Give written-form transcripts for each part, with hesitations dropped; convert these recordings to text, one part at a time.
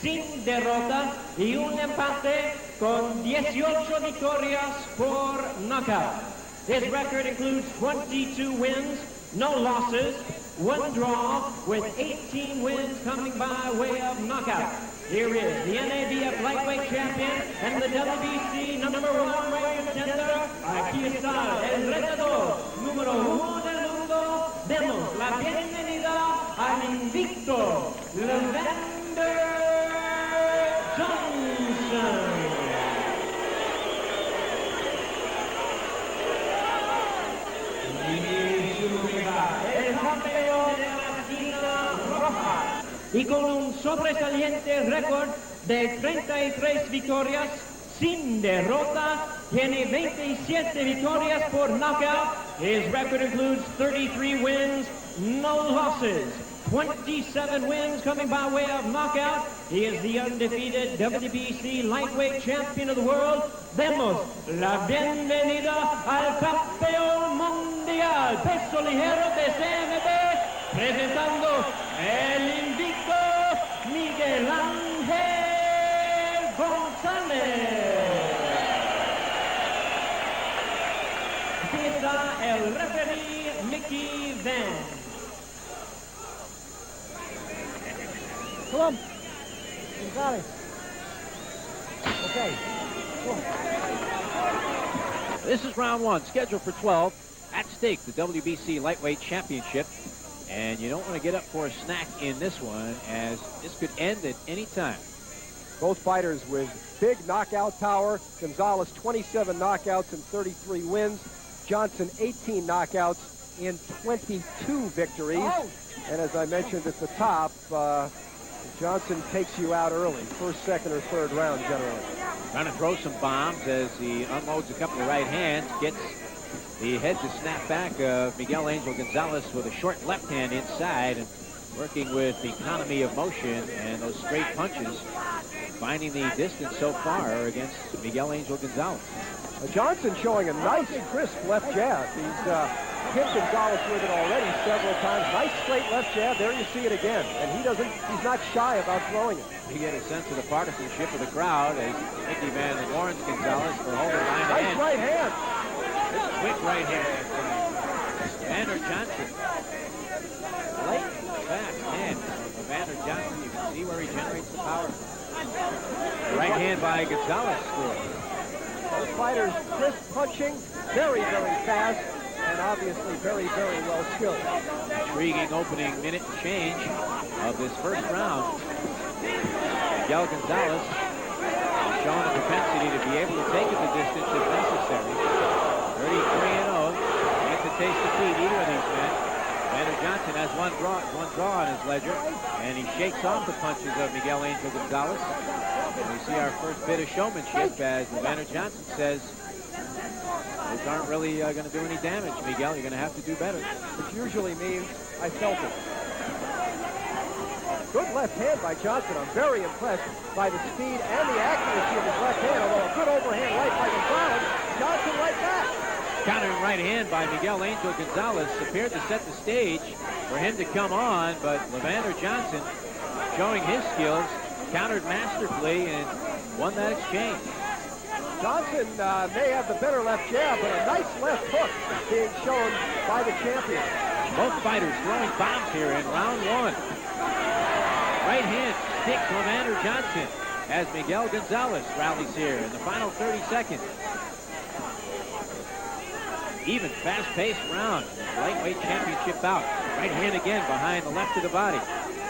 sin derrota y un empate con 18 victorias por knockout. His record includes 22 wins, no losses, one draw, with 18 wins coming by way of knockout. Here is the NABF lightweight champion and the WBC number one weight contender. Aquí está el retador número 1 del mundo. Demos la bienvenida al invicto Levander Johnson. El campeón de la esquina roja y con un sobresaliente récord de 33 victorias sin derrota, tiene 27 victorias por knockout. His record includes 33 wins, no losses, 27 wins coming by way of knockout. He is the undefeated WBC lightweight champion of the world. Demos la bienvenida al campeón mundial peso ligero de CMB, presentando el invicto Miguel Gonzalez. Aquí está el referee Miguel. Come on. Gonzalez. Okay. This is round one, scheduled for 12. At stake, the WBC Lightweight Championship. And you don't want to get up for a snack in this one, as this could end at any time. Both fighters with big knockout power. Gonzalez, 27 knockouts and 33 wins. Johnson, 18 knockouts in 22 victories. Oh. And as I mentioned at the top, Johnson takes you out early, first, second, or third round generally. Trying to throw some bombs as he unloads a couple of right hands, gets the head to snap back of Miguel Angel Gonzalez with a short left hand inside, and working with the economy of motion and those straight punches, finding the distance so far against Miguel Angel Gonzalez. Johnson showing a nice, crisp left jab. He's hit Gonzalez with it already several times. Nice straight left jab. There you see it again. And he's not shy about throwing it. You get a sense of the partisanship of the crowd as Mickey Van Lawrence Gonzalez for holding line Nice hand. right hand. Quick right hand. Levander Johnson. Light, fast hand from Levander Johnson. You can see where he generates the power. Right hand by Gonzalez scores. Those fighters crisp punching, very, very fast, and obviously very, very well skilled. Intriguing opening minute and change of this first round. Miguel Gonzalez has shown a propensity to be able to take it the distance if necessary. 33-0. Gets a taste of defeat either of these men. Levander Johnson has one draw on his ledger, and he shakes off the punches of Miguel Angel Gonzalez. And we see our first bit of showmanship as Levander Johnson says, those aren't really going to do any damage, Miguel. You're going to have to do better. Which usually means I felt it. Good left hand by Johnson. I'm very impressed by the speed and the accuracy of his left hand, although a good overhand right by Gonzalez. Johnson right back. Countering right hand by Miguel Angel Gonzalez appeared to set the stage for him to come on, but Levander Johnson showing his skills, countered masterfully and won that exchange. Johnson may have the better left jab, but a nice left hook being shown by the champion. Both fighters throwing bombs here in round one. Right hand sticks Levander Johnson as Miguel Gonzalez rallies here in the final 30 seconds. Even fast-paced round. Lightweight championship bout. Right hand again behind the left of the body.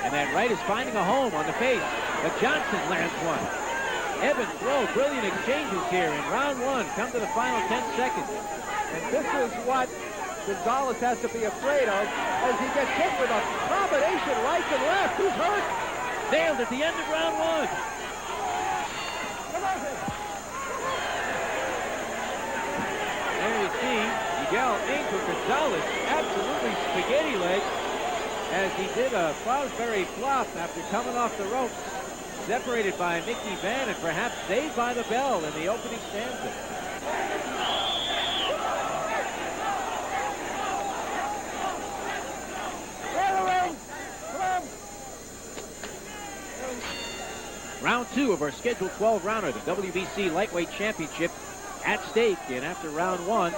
And that right is finding a home on the face. But Johnson lands one. Ebb and flow, brilliant exchanges here in round one. Come to the final 10 seconds. And this is what Gonzalez has to be afraid of as he gets hit with a combination right and left. Who's hurt? Nailed at the end of round one. There you see Miguel Angel Gonzalez absolutely spaghetti legs as he did a Fosbury flop after coming off the ropes, separated by Mickey Van and perhaps saved by the bell in the opening stanza. Round 2 of our scheduled 12-rounder, the WBC Lightweight Championship at stake. And after round 1,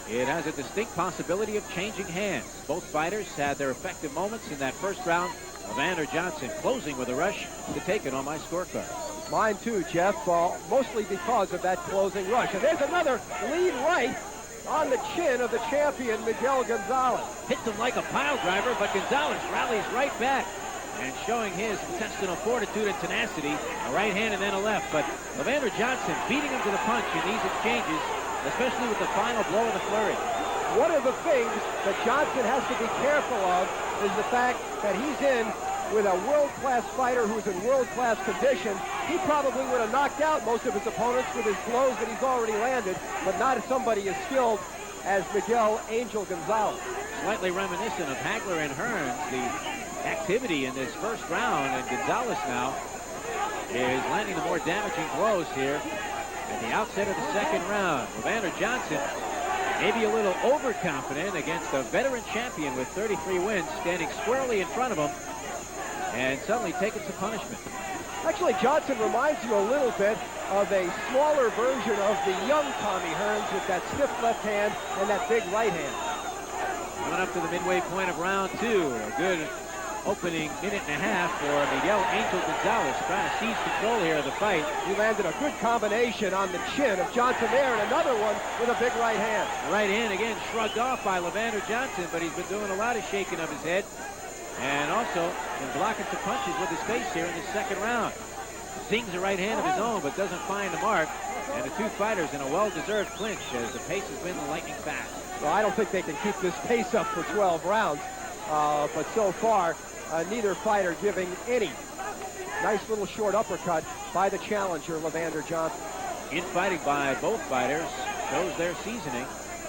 it has a distinct possibility of changing hands. Both fighters had their effective moments in that first round. Levander Johnson closing with a rush to take it on my scorecard. Mine too, Jeff, mostly because of that closing rush. And there's another lead right on the chin of the champion, Miguel Gonzalez. Hits him like a pile driver, but Gonzalez rallies right back and showing his intestinal fortitude and tenacity. A right hand and then a left. But Levander Johnson beating him to the punch in these exchanges, especially with the final blow of the flurry. One of the things that Johnson has to be careful of is the fact that he's in with a world-class fighter who's in world-class condition. He probably would have knocked out most of his opponents with his blows that he's already landed, but not somebody as skilled as Miguel Angel Gonzalez. Slightly reminiscent of Hagler and Hearns, the activity in this first round, and Gonzalez now is landing the more damaging blows here at the outset of the second round. Levander Johnson maybe a little overconfident against a veteran champion with 33 wins, standing squarely in front of him and suddenly taking some punishment. Actually, Johnson reminds you a little bit of a smaller version of the young Tommy Hearns with that stiff left hand and that big right hand. Coming up to the midway point of round 2, a good opening minute and a half for Miguel Angel Gonzalez, trying to seize control here of the fight. He landed a good combination on the chin of Johnson there, and another one with a big right hand. The right hand again shrugged off by Levander Johnson, but he's been doing a lot of shaking of his head, and also been blocking some punches with his face here in the second round. Zings a right hand of his own, but doesn't find the mark. And the two fighters in a well-deserved clinch as the pace has been lightning fast. Well, I don't think they can keep this pace up for 12 rounds, but so far, neither fighter giving any. Nice little short uppercut by the challenger, Levander Johnson. Infighting by both fighters shows their seasoning.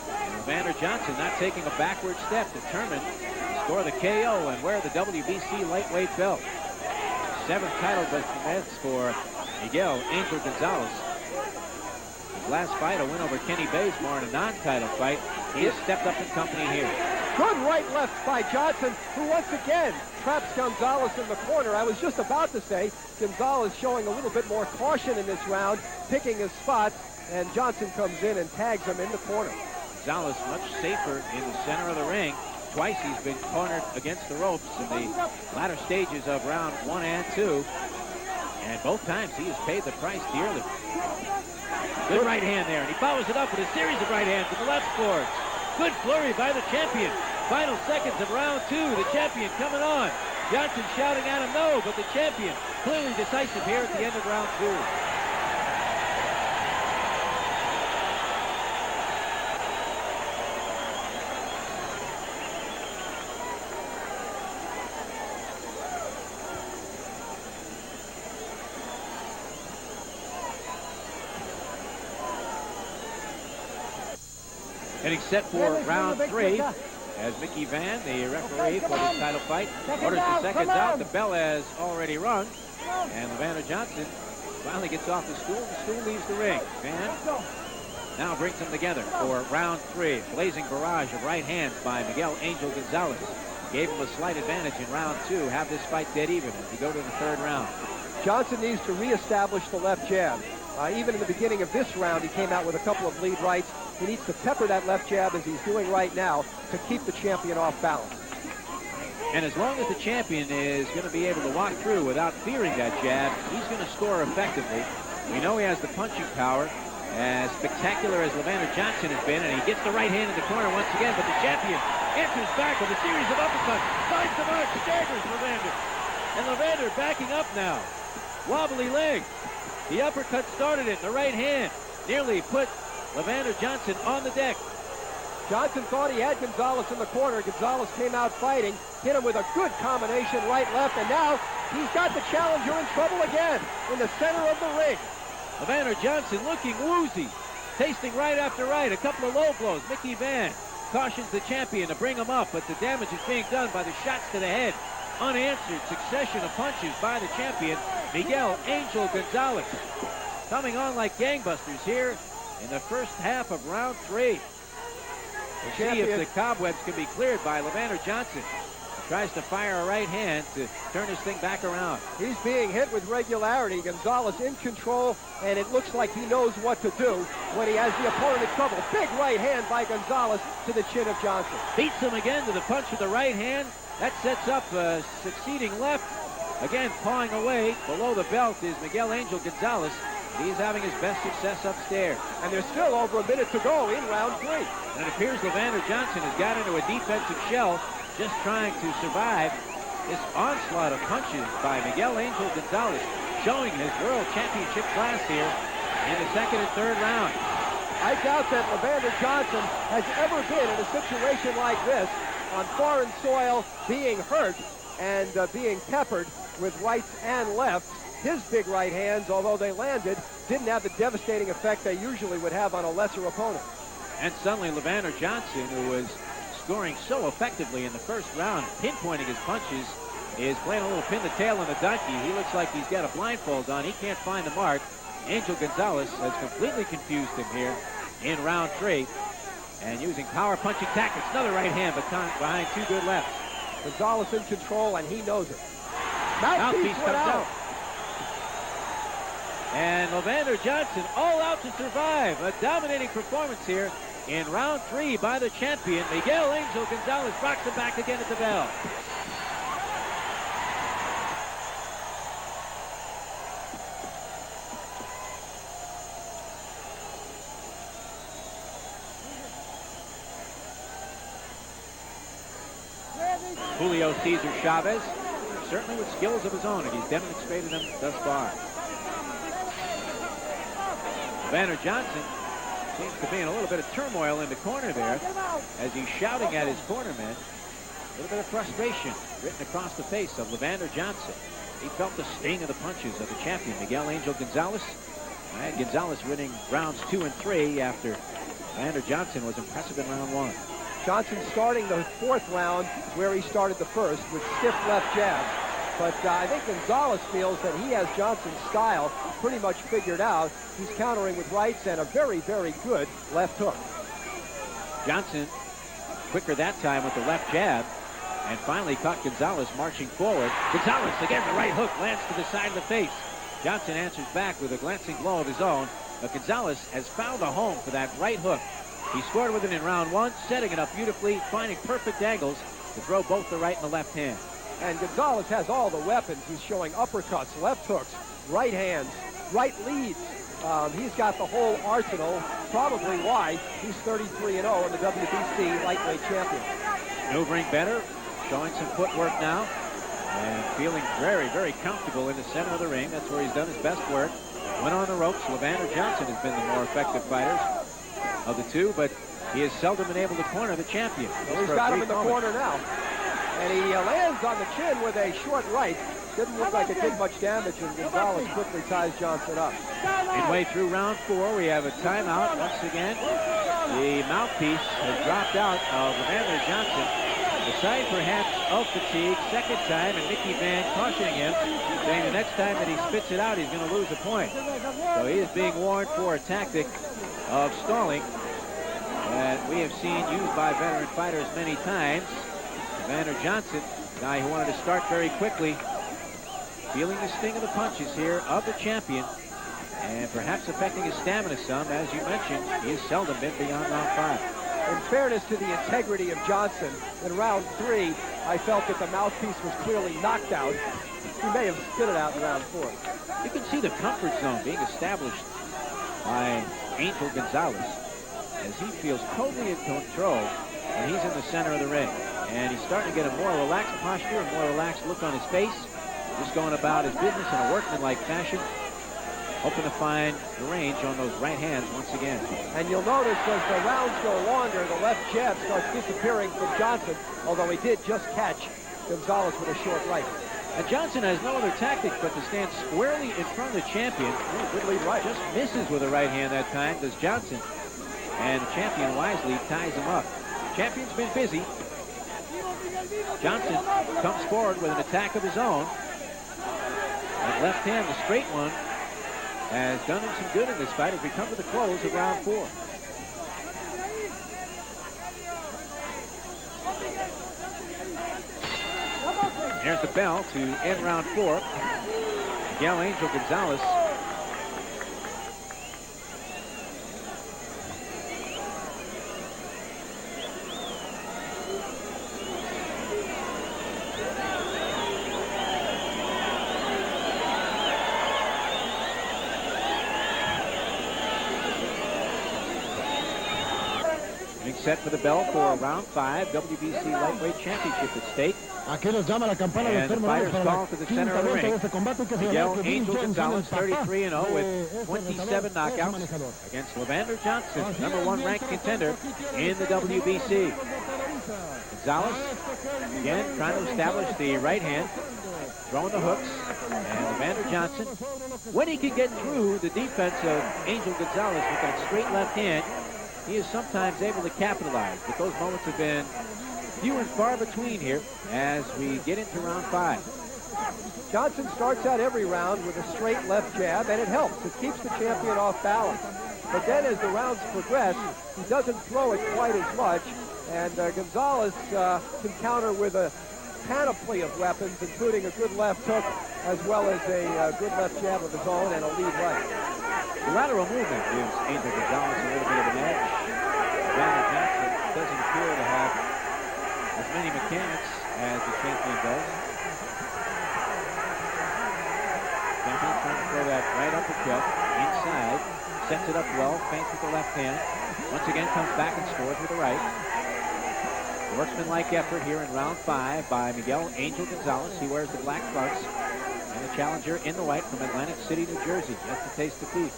And Levander Johnson not taking a backward step, determined to score the KO and wear the WBC lightweight belt. 7th title defense for Miguel Angel Gonzalez. His last fight, a win over Kenny Bazemore in a non-title fight. He has stepped up in company here. Good right-left by Johnson, who once again traps Gonzalez in the corner. I was just about to say, Gonzalez showing a little bit more caution in this round, picking his spots, and Johnson comes in and tags him in the corner. Gonzalez much safer in the center of the ring. Twice he's been cornered against the ropes in the latter stages of round 1 and 2. And both times he has paid the price dearly. Good right hand there, and he follows it up with a series of right hands to the left boards. Good flurry by the champion. Final seconds of round 2, the champion coming on. Johnson shouting at him no, but the champion clearly decisive here at the end of round 2. Getting set for round 3 as Mickey Van, the referee for this title fight, orders the seconds out. The bell has already rung, and Levander Johnson finally gets off the stool. The stool leaves the ring. Van now brings them together for round 3. Blazing barrage of right hands by Miguel Angel Gonzalez. Gave him a slight advantage in round 2. Have this fight dead even as we go to the 3rd round. Johnson needs to reestablish the left jab. Even in the beginning of this round, he came out with a couple of lead rights. He needs to pepper that left jab as he's doing right now to keep the champion off balance. And as long as the champion is going to be able to walk through without fearing that jab, he's going to score effectively. We know he has the punching power, as spectacular as Levander Johnson has been, and he gets the right hand in the corner once again, but the champion answers back with a series of uppercuts, finds the mark, staggers Levander. And Levander backing up now. Wobbly leg. The uppercut started it, the right hand nearly put Levander Johnson on the deck. Johnson thought he had Gonzalez in the corner. Gonzalez came out fighting, hit him with a good combination right-left, and now he's got the challenger in trouble again in the center of the ring. Levander Johnson looking woozy, tasting right after right, a couple of low blows. Mickey Van cautions the champion to bring him up, but the damage is being done by the shots to the head. Unanswered succession of punches by the champion, Miguel Angel Gonzalez. Coming on like gangbusters here in the first half of round 3. We'll see if the cobwebs can be cleared by Levander Johnson. The tries to fire a right hand to turn his thing back around. He's being hit with regularity. Gonzalez in control, and it looks like he knows what to do when he has the opponent in trouble. Big right hand by Gonzalez to the chin of Johnson. Beats him again to the punch with the right hand. That sets up a succeeding left. Again, pawing away below the belt is Miguel Angel Gonzalez. He's having his best success upstairs. And there's still over a minute to go in round 3. And it appears Levander Johnson has got into a defensive shell, just trying to survive this onslaught of punches by Miguel Angel Gonzalez, showing his world championship class here in the second and third round. I doubt that Levander Johnson has ever been in a situation like this on foreign soil, being hurt and being peppered with rights and lefts. His big right hands, although they landed, didn't have the devastating effect they usually would have on a lesser opponent. And suddenly Levander Johnson, who was scoring so effectively in the first round, pinpointing his punches, is playing a little pin the tail on the donkey. He looks like he's got a blindfold on. He can't find the mark. Angel Gonzalez has completely confused him here in round 3. And using power punching tactics, another right hand behind 2 good lefts. Gonzalez in control, and he knows it. Mouthpiece went comes out. out. And Levander Johnson all out to survive. A dominating performance here in round 3 by the champion. Miguel Angel Gonzalez rocks him back again at the bell. Julio Cesar Chavez, certainly with skills of his own, and he's demonstrated them thus far. Levander Johnson seems to be in a little bit of turmoil in the corner there as he's shouting at his cornermen. A little bit of frustration written across the face of Levander Johnson. He felt the sting of the punches of the champion, Miguel Angel Gonzalez. And Gonzalez winning rounds 2 and 3 after Levander Johnson was impressive in round 1. Johnson starting the 4th round where he started the first with stiff left jab. But I think Gonzalez feels that he has Johnson's style pretty much figured out. He's countering with rights and a very, very good left hook. Johnson quicker that time with the left jab and finally caught Gonzalez marching forward. Gonzalez again, the right hook lands to the side of the face. Johnson answers back with a glancing blow of his own. But Gonzalez has found a home for that right hook. He scored with it in round 1, setting it up beautifully, finding perfect angles to throw both the right and the left hand. And Gonzalez has all the weapons. He's showing uppercuts, left hooks, right hands, right leads. He's got the whole arsenal, probably why he's 33-0 and the WBC lightweight champion. Maneuvering better, showing some footwork now, and feeling very, very comfortable in the center of the ring. That's where he's done his best work. Went on the ropes. Levander Johnson has been the more effective fighters of the two, but he has seldom been able to corner the champion. Well, he's got him in the corner now. And he lands on the chin with a short right. Didn't look like it did much damage, and Gonzalez quickly ties Johnson up. Midway through round 4, we have a timeout once again. The mouthpiece has dropped out of Levander Johnson. The sign perhaps of fatigue, second time, and Mickey Van cautioning him, saying the next time that he spits it out, he's going to lose a point. So he is being warned for a tactic of stalling that we have seen used by veteran fighters many times. Levander Johnson, a guy who wanted to start very quickly, feeling the sting of the punches here of the champion, and perhaps affecting his stamina some. As you mentioned, he has seldom been beyond round 5. In fairness to the integrity of Johnson, in round 3, I felt that the mouthpiece was clearly knocked out. He may have spit it out in round 4. You can see the comfort zone being established by Angel Gonzalez as he feels totally in control when he's in the center of the ring. And he's starting to get a more relaxed posture, a more relaxed look on his face. Just going about his business in a workmanlike fashion, hoping to find the range on those right hands once again. And you'll notice as the rounds go longer, the left jab starts disappearing from Johnson, although he did just catch Gonzalez with a short right. And Johnson has no other tactic but to stand squarely in front of the champion. Good lead right. Just misses with a right hand that time, does Johnson. And the champion wisely ties him up. The champion's been busy. Johnson comes forward with an attack of his own. That left hand, the straight one, has done him some good in this fight as we come to the close of round 4. Here's the bell to end round 4. Miguel Angel Gonzalez. Set for the bell for round 5, WBC Lightweight Championship at stake. Aquí nos llama la campana de los fighters para call to the center of the ring. Miguel Angel Gonzalez, 33-0 with 27 knockouts against Levander Johnson, #1 ranked contender in the WBC. Gonzalez, again, trying to establish the right hand, throwing the hooks, and Levander Johnson, when he can get through the defense of Angel Gonzalez with that straight left hand, he is sometimes able to capitalize, but those moments have been few and far between here as we get into round 5. Johnson starts out every round with a straight left jab, and it helps. It keeps the champion off balance. But then as the rounds progress, he doesn't throw it quite as much, and Gonzalez can counter with a panoply of weapons, including a good left hook, as well as a good left jab of his own and a lead right. The lateral movement gives Angel Gonzalez a little bit of an edge. Levander Johnson doesn't appear to have as many mechanics as the champion does. Champion trying to throw that right uppercut inside, sets it up well, feints with the left hand. Once again comes back and scores with the right. Workmanlike effort here in round 5 by Miguel Angel Gonzalez. He wears the black trunks, and the challenger in the white from Atlantic City, New Jersey. That's to taste defeat.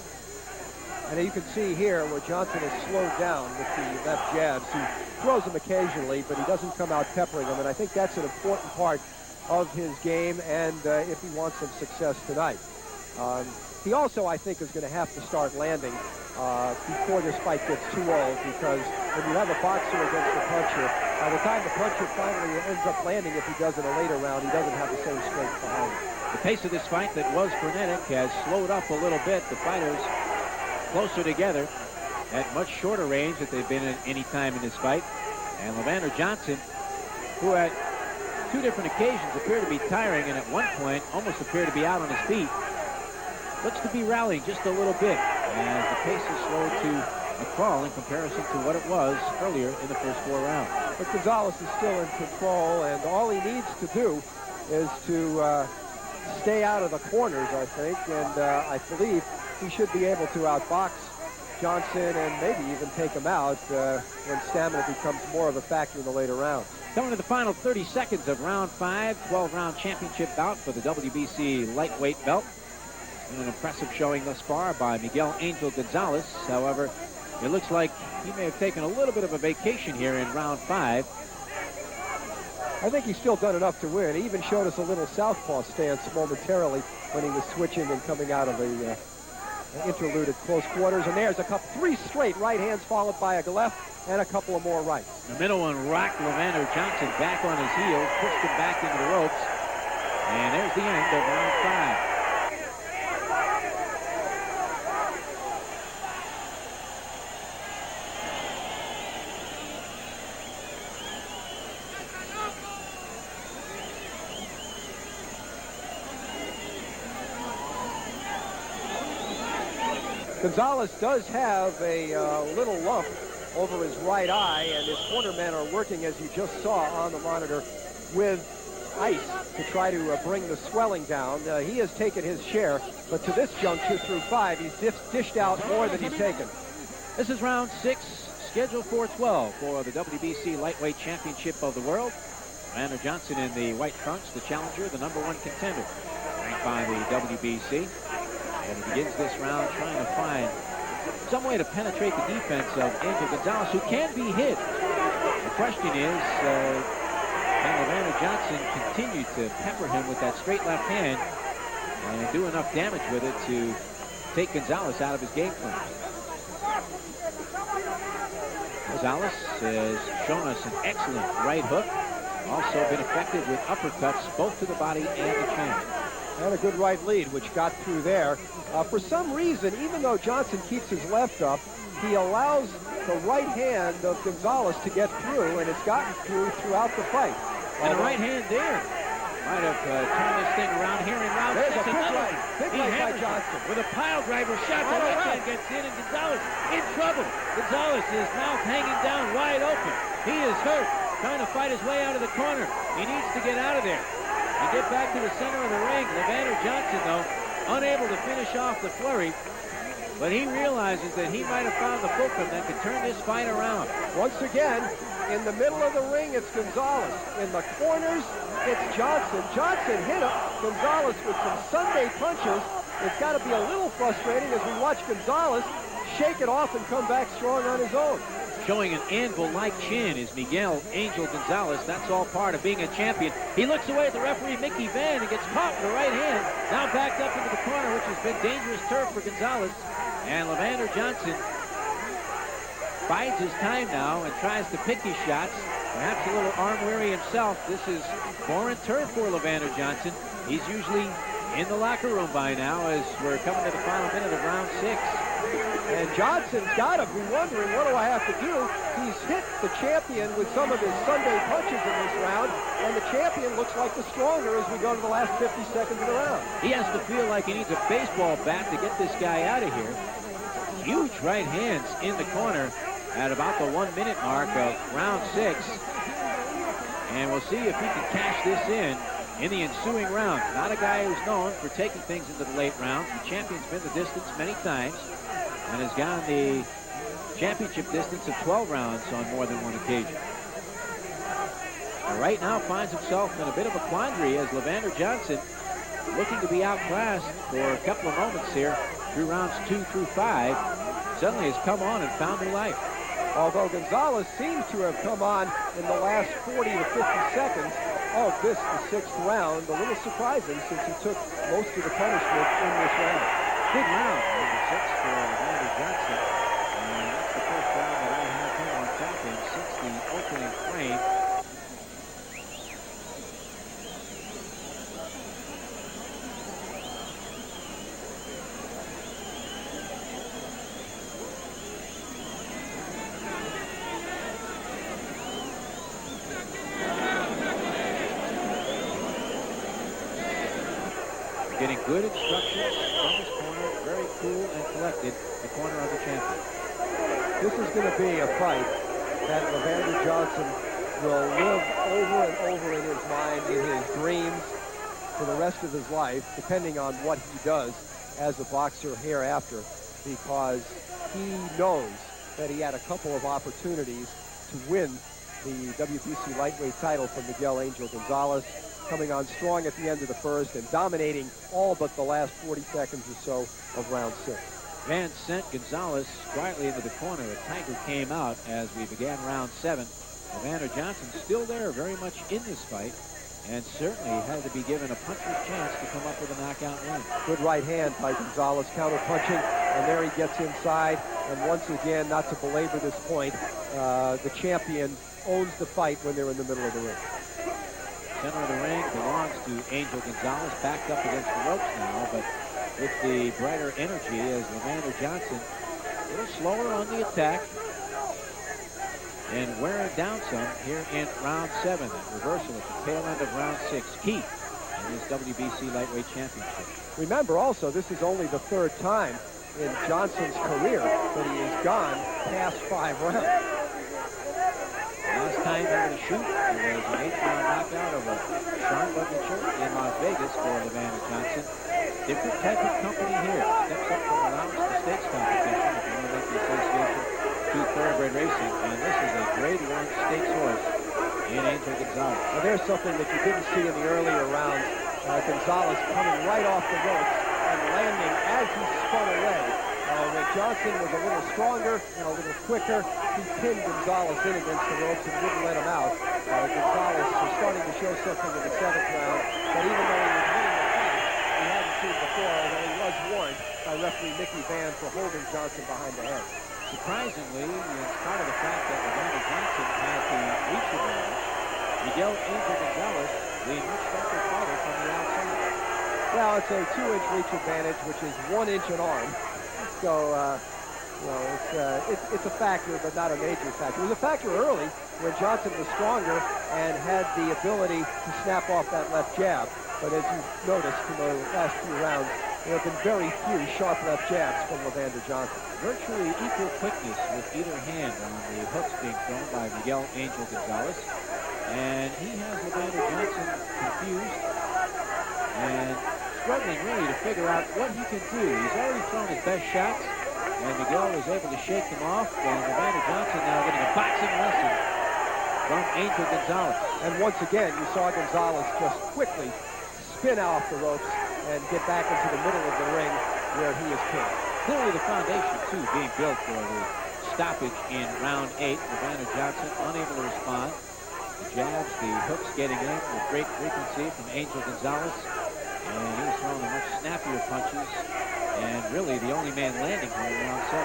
And you can see here where Johnson is slowed down with the left jabs. He throws them occasionally, but he doesn't come out peppering them, and I think that's an important part of his game, and if he wants some success tonight. He also, I think, is going to have to start landing before this fight gets too old, because when you have a boxer against a puncher, by the time the puncher finally ends up landing, if he does in a later round, he doesn't have the same strength behind him. The pace of this fight that was frenetic has slowed up a little bit. The fighters closer together at much shorter range that they've been at any time in this fight. And Levander Johnson, who at 2 different occasions appeared to be tiring and at one point almost appeared to be out on his feet, looks to be rallying just a little bit as the pace is slowed to a crawl in comparison to what it was earlier in the first 4 rounds. But Gonzalez is still in control, and all he needs to do is to stay out of the corners, I think, and I believe he should be able to outbox Johnson and maybe even take him out when stamina becomes more of a factor in the later rounds. Coming to the final 30 seconds of round 5, 12-round championship bout for the WBC lightweight belt. And an impressive showing thus far by Miguel Angel Gonzalez. However, it looks like he may have taken a little bit of a vacation here in round 5. I think he's still done enough to win. He even showed us a little southpaw stance momentarily when he was switching and coming out of an interlude at close quarters. And there's 3 straight right hands followed by a left and a couple of more rights. The middle one rocked Levander Johnson back on his heels, pushed him back into the ropes. And there's the end of round 5. Gonzalez does have a little lump over his right eye, and his corner men are working, as you just saw on the monitor, with ice to try to bring the swelling down. He has taken his share, but to this juncture through 5, he's dished out more than he's taken. This is round 6, scheduled for 12 for the WBC Lightweight Championship of the World. Levander Johnson in the white trunks, the challenger, the #1 contender, ranked by the WBC. And he begins this round trying to find some way to penetrate the defense of Angel Gonzalez, who can be hit. The question is, can Levander Johnson continue to pepper him with that straight left hand and do enough damage with it to take Gonzalez out of his game plan? Gonzalez has shown us an excellent right hook. Also been effective with uppercuts both to the body and the chin. And a good right lead, which got through there. For some reason, even though Johnson keeps his left up, he allows the right hand of Gonzalez to get through, and it's gotten through throughout the fight. And the right hand there Might have turned this thing around here in round There's 6. a big Another right. Big He right by hammers Johnson. with a pile driver shot. The left hand gets in, and Gonzalez in trouble. Gonzalez, his mouth hanging down wide open. He is hurt, trying to fight his way out of the corner. He needs to get out of there and get back to the center of the ring. Levander Johnson, though, unable to finish off the flurry. But he realizes that he might have found the fulcrum that could turn this fight around. Once again, in the middle of the ring, it's Gonzalez. In the corners, it's Johnson. Johnson hit Gonzalez with some Sunday punches. It's got to be a little frustrating as we watch Gonzalez shake it off and come back strong on his own. Showing an anvil-like chin is Miguel Angel Gonzalez. That's all part of being a champion. He looks away at the referee, Mickey Van, and gets caught with the right hand. Now backed up into the corner, which has been dangerous turf for Gonzalez. And Levander Johnson bides his time now and tries to pick his shots. Perhaps a little arm-weary himself. This is foreign turf for Levander Johnson. He's usually in the locker room by now as we're coming to the final minute of round 6. And Johnson's got to be wondering, what do I have to do? He's hit the champion with some of his Sunday punches in this round, and the champion looks like the stronger as we go to the last 50 seconds of the round. He has to feel like he needs a baseball bat to get this guy out of here. Huge right hands in the corner at about the 1 minute mark of round 6. And we'll see if he can cash this in the ensuing round. Not a guy who's known for taking things into the late rounds. The champion's been the distance many times and has gone the championship distance of 12 rounds on more than one occasion. And right now finds himself in a bit of a quandary as Levander Johnson, looking to be outclassed for a couple of moments here through rounds 2 through 5, suddenly has come on and found new life. Although Gonzalez seems to have come on in the last 40 to 50 seconds of this, the 6th round. A little surprising since he took most of the punishment in this round. Big round, number 6 for Levander Johnson. And that's the first round that I have him on top in since the opening frame. Getting good instructions from his corner, very cool and collected, the corner of the champion. This is going to be a fight that Levander Johnson will live over and over in his mind, in his dreams, for the rest of his life, depending on what he does as a boxer hereafter, because he knows that he had a couple of opportunities to win the WBC lightweight title from Miguel Angel Gonzalez, coming on strong at the end of the first and dominating all but the last 40 seconds or so of round 6. Van sent Gonzalez quietly into the corner. A tiger came out as we began round 7. Levander Johnson still there, very much in this fight, and certainly had to be given a puncher's chance to come up with a knockout win. Good right hand by Gonzalez, counter-punching, and there he gets inside. And once again, not to belabor this point, the champion owns the fight when they're in the middle of the ring. Center of the ring belongs to Angel Gonzalez, backed up against the ropes now, but with the brighter energy as Levander Johnson a little slower on the attack and wearing down some here in round 7. That reversal at the tail end of round 6, key in this WBC lightweight championship. Remember also, this is only the 3rd time in Johnson's career that he has gone past 5 rounds. Last time he was shoot, it was an 8th-round knockout over Sean Butler in Las Vegas for Levander Johnson. Different type of company here. Steps up from allowance to stakes competition if you want to make the association to thoroughbred racing. And this is a grade 1 stakes horse in Angel Gonzalez. Now there's something that you didn't see in the earlier rounds. Gonzalez coming right off the ropes and landing as he spun away. When Johnson was a little stronger and a little quicker, he pinned Gonzalez in against the ropes and wouldn't let him out. Gonzalez was starting to show something in the 7th round, but even though he was winning the fight, we hadn't seen before, although he was warned by referee Mickey Van for holding Johnson behind the head. Surprisingly, in spite of the fact that Levander Johnson had the reach advantage, Miguel Angel Gonzalez, the much better fighter from the outside. Well, it's a 2-inch reach advantage, which is 1 inch an arm. So, you know, it's a factor, but not a major factor. It was a factor early when Johnson was stronger and had the ability to snap off that left jab. But as you've noticed in the last few rounds, there have been very few sharp left jabs from Levander Johnson. Virtually equal quickness with either hand on the hooks being thrown by Miguel Angel Gonzalez. And he has Levander Johnson confused and struggling really to figure out what he can do. He's already thrown his best shots, and Miguel was able to shake them off. And Levander Johnson now getting a boxing lesson from Angel Gonzalez. And once again, you saw Gonzalez just quickly spin off the ropes and get back into the middle of the ring where he is king. Clearly the foundation, too, being built for the stoppage in round 8. Levander Johnson unable to respond. The jabs, the hooks getting in with great frequency from Angel Gonzalez. And he was throwing the much snappier punches. And really the only man landing here in round 7.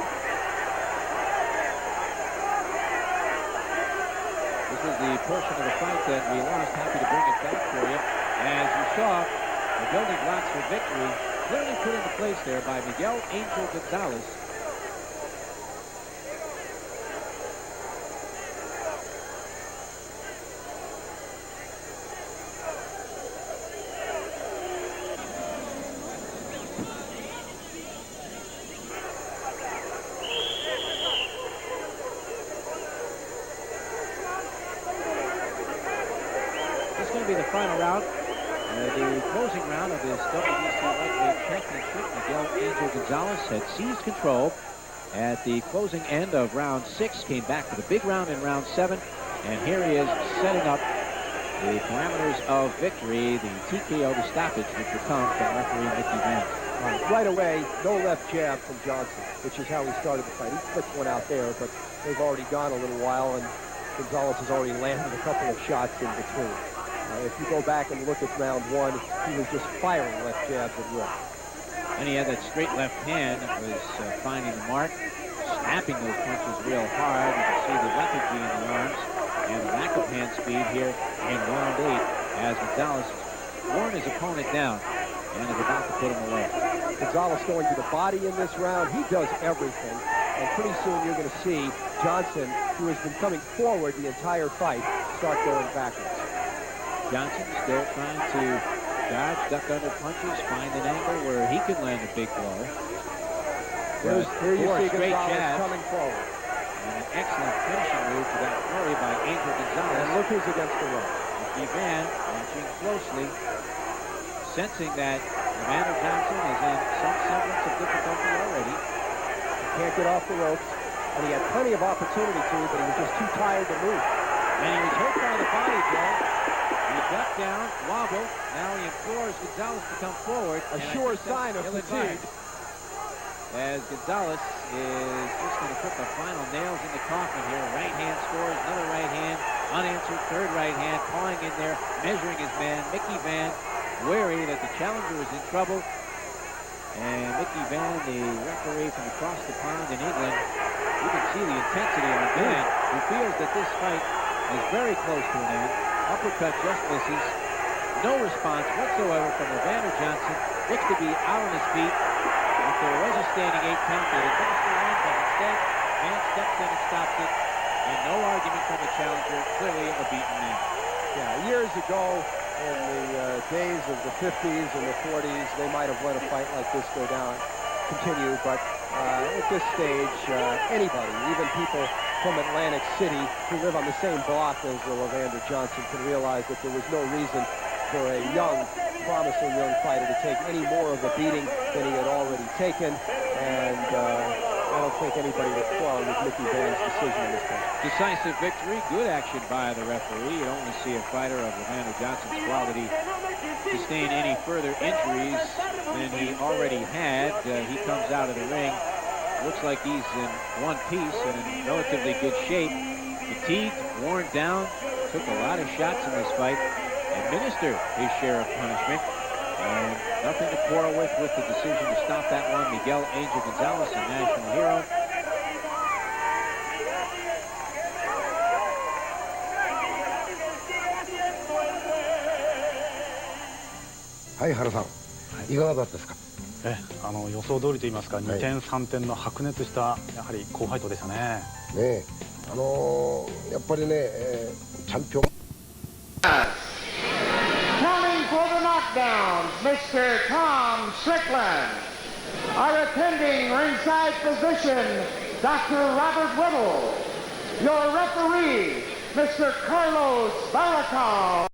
This was the portion of the fight that we lost. Happy to bring it back for you. As you saw, the building blocks for victory clearly put into place there by Miguel Angel Gonzalez. This is going to be the final round. The closing round of this WBC lightweight championship. Miguel Angel Gonzalez had seized control at the closing end of round 6, came back for the big round in round 7, and here he is setting up the parameters of victory, the TKO, the stoppage, which will come from referee Mickey Van. Right away, no left jab from Johnson, which is how he started the fight. He flicked one out there, but they've already gone a little while, and Gonzalez has already landed a couple of shots in between. If you go back and look at round 1, he was just firing left jabs at will. And he had that straight left hand that was finding the mark, snapping those punches real hard. You can see the lethargy in the arms and the lack of hand speed here in round 8 as Gonzalez worn his opponent down and is about to put him away. Gonzalez going to the body in this round. He does everything. And pretty soon you're going to see Johnson, who has been coming forward the entire fight, start going backwards. Johnson still trying to dodge, duck under punches, find an angle where he can land a big blow. Here you see Great Gonzalez jab coming forward. And an excellent finishing move to that flurry by Angel Gonzalez. And look who's against the rope. Mickey Van watching closely, sensing that Levander Johnson is in some semblance of difficulty already. He can't get off the ropes, and he had plenty of opportunity to, but he was just too tired to move. And he was hurt by the body blow. He ducked down, wobbled. Now he implores Gonzalez to come forward. A sure sign of fatigue. As Gonzalez is just going to put the final nails in the coffin here. Right hand scores, another right hand, unanswered third right hand, pawing in there, measuring his man. Mickey Van, wary that the challenger is in trouble. And Mickey Van, the referee from across the pond in England, you can see the intensity on Van, who feels that this fight is very close to an end. Uppercut just misses. No response whatsoever from Levander Johnson. Looks to be out on his feet. If there was a standing 8 count, they'd administer one, but instead, Van steps in and stops it. And no argument from the challenger. Clearly a beaten man. Yeah, years ago, in the days of the 50s and the 40s, they might have let a fight like this go down, continue, but at this stage, anybody, even people from Atlantic City who live on the same block as the Levander Johnson, can realize that there was no reason for a young, promising young fighter to take any more of a beating than he had already taken, and I don't think anybody would quarrel with Mickey Van's decision in this case. Decisive victory, good action by the referee. You don't want to see a fighter of Levander Johnson's quality sustain any further injuries than he already had. He comes out of the ring, looks like he's in one piece and in relatively good shape. Fatigued, worn down, took a lot of shots in this fight, administered his share of punishment, and nothing to quarrel with the decision to stop that one. Miguel Angel Gonzalez, a national hero.はい原さん、いかがだったですか。予想通りといいますか、2点3点の白熱したやはり好ファイトでしたね。ねえ、やっぱりね、チャンピオン。 Counting for the knockdowns, Mr. Tom Strickland. Our attending ringside physician, Dr. Robert Whittle. Your referee, Mr. Carlos Baracon.